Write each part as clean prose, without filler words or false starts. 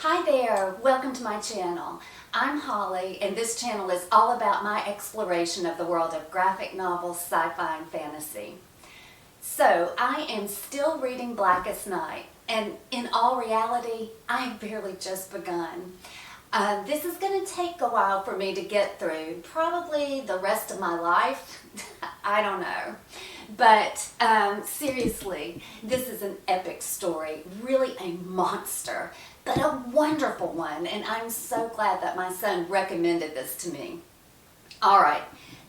Hi there, welcome to my channel. I'm Holly and this channel is all about my exploration of the world of graphic novels, sci-fi, and fantasy. So I am still reading Blackest Night, and in all reality, I've barely just begun. This is going to take a while for me to get through, probably the rest of my life. I don't know. But seriously, this is an epic story, really a monster, but a wonderful one, and I'm so glad that my son recommended this to me. All right,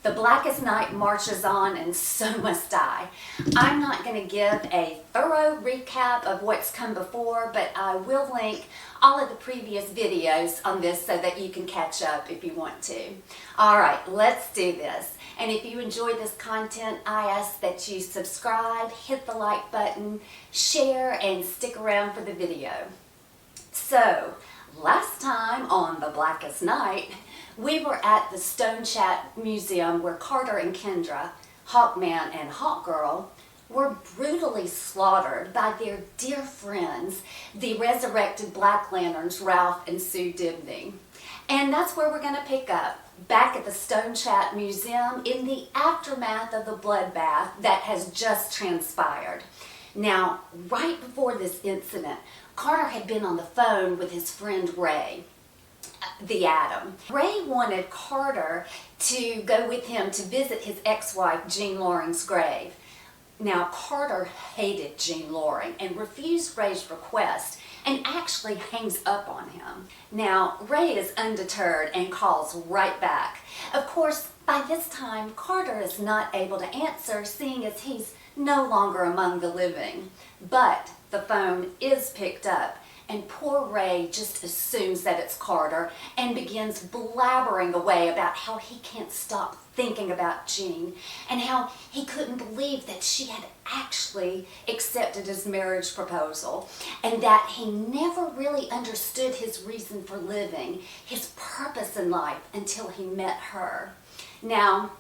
the Blackest Night marches on, and so must I. I'm not going to give a thorough recap of what's come before, but I will link all of the previous videos on this so that you can catch up if you want to. All right, let's do this. And if you enjoy this content, I ask that you subscribe, hit the like button, share, and stick around for the video. So, last time on The Blackest Night, we were at the Stone Chat Museum where Carter and Kendra, Hawkman and Hawkgirl, were brutally slaughtered by their dear friends, the resurrected Black Lanterns, Ralph and Sue Dibney. And that's where we're going to pick up, back at the Stone Chat Museum in the aftermath of the bloodbath that has just transpired. Now, right before this incident, Carter had been on the phone with his friend Ray, the Atom. Ray wanted Carter to go with him to visit his ex-wife Jean Loring's grave. Now, Carter hated Jean Loring and refused Ray's request and actually hangs up on him. Now, Ray is undeterred and calls right back. Of course, by this time, Carter is not able to answer, seeing as he's no longer among the living. But the phone is picked up, and poor Ray just assumes that it's Carter and begins blabbering away about how he can't stop thinking about Jean and how he couldn't believe that she had actually accepted his marriage proposal and that he never really understood his reason for living, his purpose in life, until he met her. Now,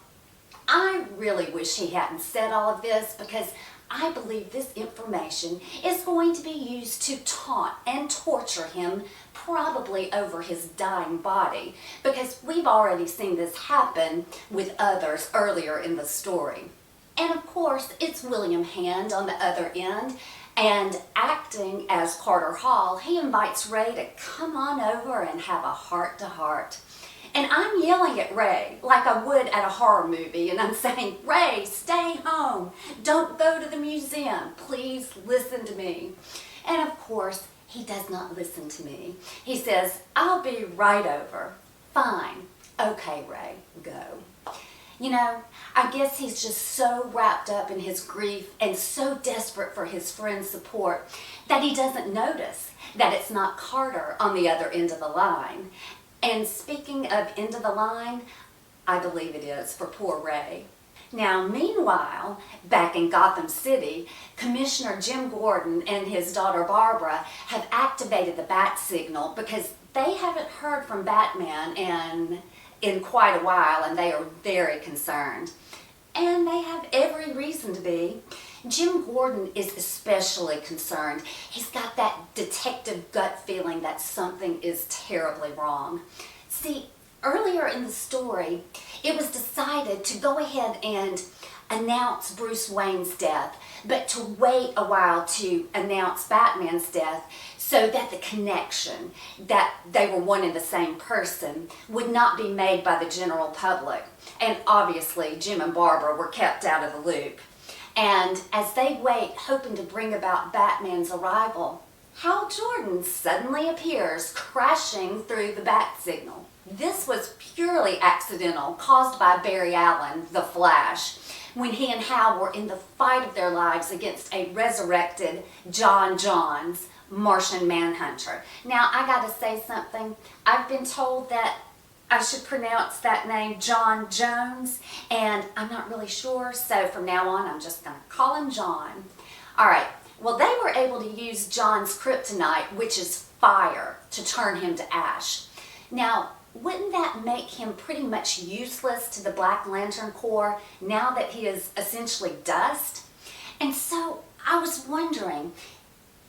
I really wish he hadn't said all of this, because I believe this information is going to be used to taunt and torture him, probably over his dying body, because we've already seen this happen with others earlier in the story. And of course, it's William Hand on the other end, and acting as Carter Hall, he invites Ray to come on over and have a heart-to-heart. And I'm yelling at Ray like I would at a horror movie, and I'm saying, Ray, stay home. Don't go to the museum. Please listen to me. And of course, he does not listen to me. He says, I'll be right over. Fine. Okay, Ray, go. You know, I guess he's just so wrapped up in his grief and so desperate for his friend's support that he doesn't notice that it's not Carter on the other end of the line. And speaking of end of the line, I believe it is for poor Ray. Now, meanwhile, back in Gotham City, Commissioner Jim Gordon and his daughter Barbara have activated the bat signal because they haven't heard from Batman in quite a while, and they are very concerned. And they have every reason to be. Jim Gordon is especially concerned. He's got that detective gut feeling that something is terribly wrong. See, earlier in the story, it was decided to go ahead and announce Bruce Wayne's death, but to wait a while to announce Batman's death so that the connection, that they were one and the same person, would not be made by the general public. And obviously, Jim and Barbara were kept out of the loop. And as they wait, hoping to bring about Batman's arrival, Hal Jordan suddenly appears, crashing through the bat signal. This was purely accidental, caused by Barry Allen, the Flash, when he and Hal were in the fight of their lives against a resurrected John Johns, Martian Manhunter. Now, I gotta say something. I've been told that I should pronounce that name John Jones, and I'm not really sure, so from now on I'm just going to call him John. Alright, well, they were able to use John's kryptonite, which is fire, to turn him to ash. Now, wouldn't that make him pretty much useless to the Black Lantern Corps now that he is essentially dust? And so I was wondering,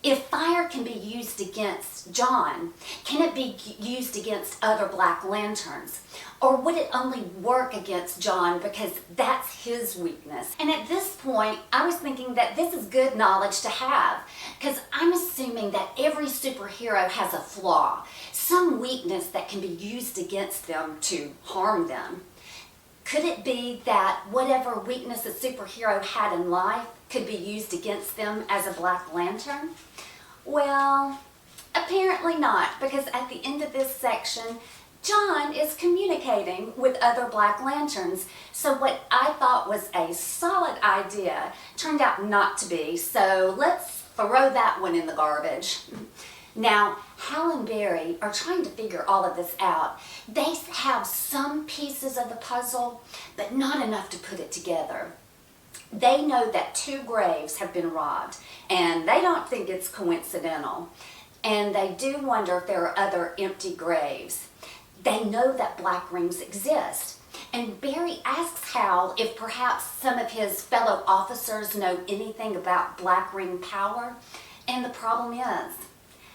If fire can be used against John, can it be used against other Black Lanterns? Or would it only work against John because that's his weakness? And at this point, I was thinking that this is good knowledge to have, because I'm assuming that every superhero has a flaw, some weakness that can be used against them to harm them. Could it be that whatever weakness a superhero had in life could be used against them as a Black Lantern? Well, apparently not, because at the end of this section, John is communicating with other Black Lanterns. So what I thought was a solid idea turned out not to be, so let's throw that one in the garbage. Now, Hal and Barry are trying to figure all of this out. They have some pieces of the puzzle, but not enough to put it together. They know that 2 graves have been robbed, and they don't think it's coincidental. And they do wonder if there are other empty graves. They know that black rings exist. And Barry asks Hal if perhaps some of his fellow officers know anything about black ring power. And the problem is,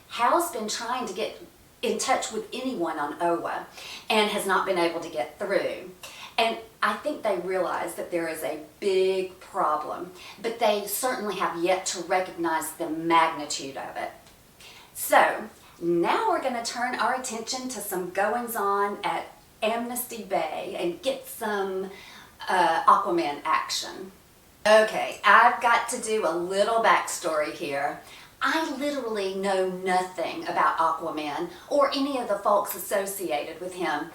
Hal's been trying to get in touch with anyone on Oa and has not been able to get through. And I think they realize that there is a big problem, but they certainly have yet to recognize the magnitude of it. So now we're going to turn our attention to some goings-on at Amnesty Bay and get some Aquaman action. Okay, I've got to do a little backstory here. I literally know nothing about Aquaman or any of the folks associated with him.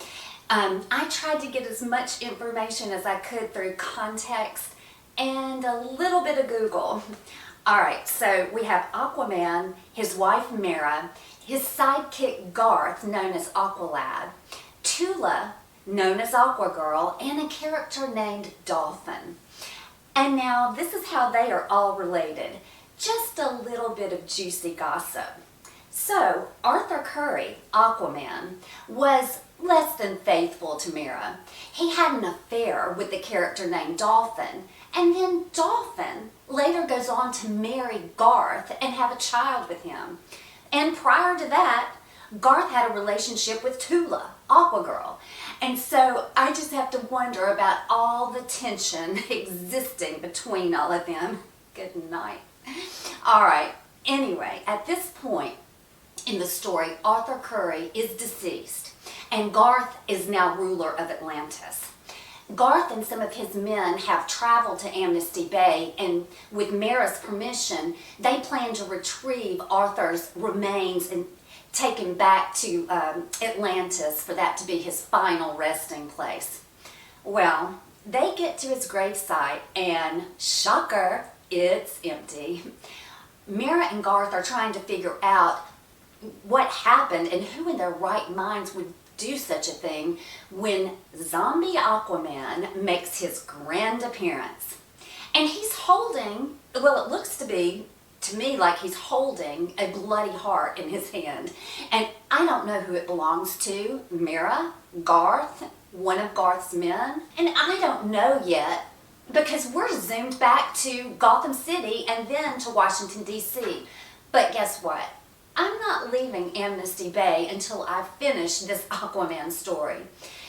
I tried to get as much information as I could through context and a little bit of Google. Alright, so we have Aquaman, his wife Mera, his sidekick Garth, known as Aqualad, Tula, known as Aquagirl, and a character named Dolphin. And now this is how they are all related. Just a little bit of juicy gossip. So, Arthur Curry, Aquaman, was less than faithful to Mera. He had an affair with the character named Dolphin, and then Dolphin later goes on to marry Garth and have a child with him. And prior to that, Garth had a relationship with Tula, Aquagirl. And so I just have to wonder about all the tension existing between all of them. Good night. Alright, anyway, at this point in the story, Arthur Curry is deceased, and Garth is now ruler of Atlantis. Garth and some of his men have traveled to Amnesty Bay, and with Mera's permission, they plan to retrieve Arthur's remains and take him back to Atlantis for that to be his final resting place. Well, they get to his gravesite, and shocker, it's empty. Mera and Garth are trying to figure out what happened and who in their right minds would do such a thing when zombie Aquaman makes his grand appearance. And he's holding, well, it looks to me like he's holding a bloody heart in his hand. And I don't know who it belongs to, Mera, Garth, one of Garth's men. And I don't know yet, because we're zoomed back to Gotham City and then to Washington, D.C. But guess what? I'm not leaving Amnesty Bay until I finish this Aquaman story.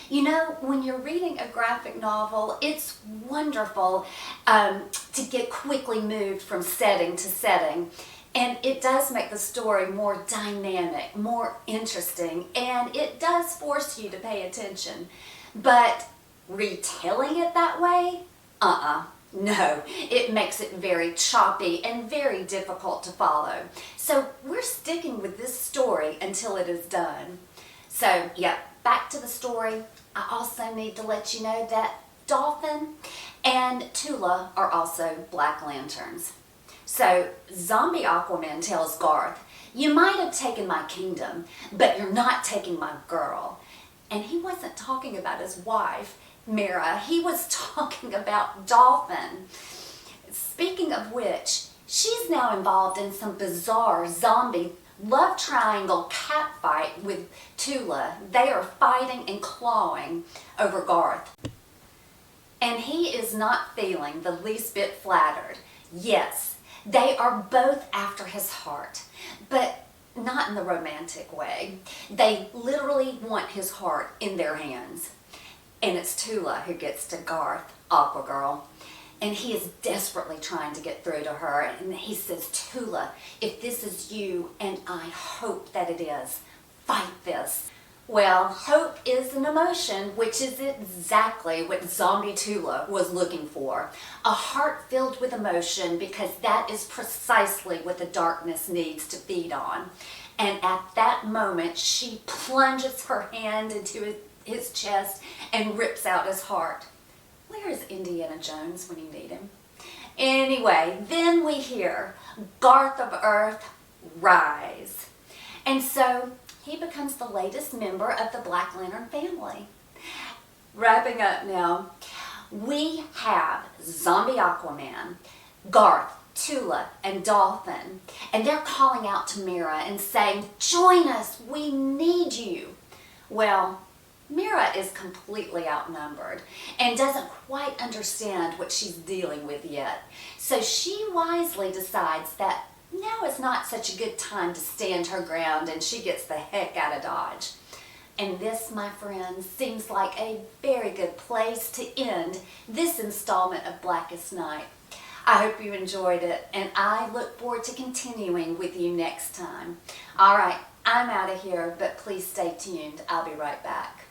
You know, when you're reading a graphic novel, it's wonderful to get quickly moved from setting to setting. And it does make the story more dynamic, more interesting, and it does force you to pay attention. But retelling it that way? No, it makes it very choppy and very difficult to follow. So we're sticking with this story until it is done. So, yeah, back to the story. I also need to let you know that Dolphin and Tula are also Black Lanterns. So, zombie Aquaman tells Garth, "You might have taken my kingdom, but you're not taking my girl." And he wasn't talking about his wife, Mera. He was talking about Dolphin. Speaking of which, she's now involved in some bizarre zombie love triangle catfight with Tula. They are fighting and clawing over Garth. And he is not feeling the least bit flattered. Yes, They are both after his heart, but not in the romantic way. They literally want his heart in their hands. And it's Tula who gets to Garth, Aqua Girl. And he is desperately trying to get through to her. And he says, Tula, if this is you, and I hope that it is, fight this. Well, hope is an emotion, which is exactly what Zombie Tula was looking for. A heart filled with emotion, because that is precisely what the darkness needs to feed on. And at that moment, she plunges her hand into his chest and rips out his heart. Where is Indiana Jones when you need him? Anyway, then we hear Garth of Earth rise. And so he becomes the latest member of the Black Lantern family. Wrapping up now, we have Zombie Aquaman, Garth, Tula, and Dolphin, and they're calling out to Mira and saying, join us, we need you. Well, Mira is completely outnumbered and doesn't quite understand what she's dealing with yet. So she wisely decides that now is not such a good time to stand her ground, and she gets the heck out of Dodge. And this, my friends, seems like a very good place to end this installment of Blackest Night. I hope you enjoyed it, and I look forward to continuing with you next time. All right, I'm out of here, but please stay tuned. I'll be right back.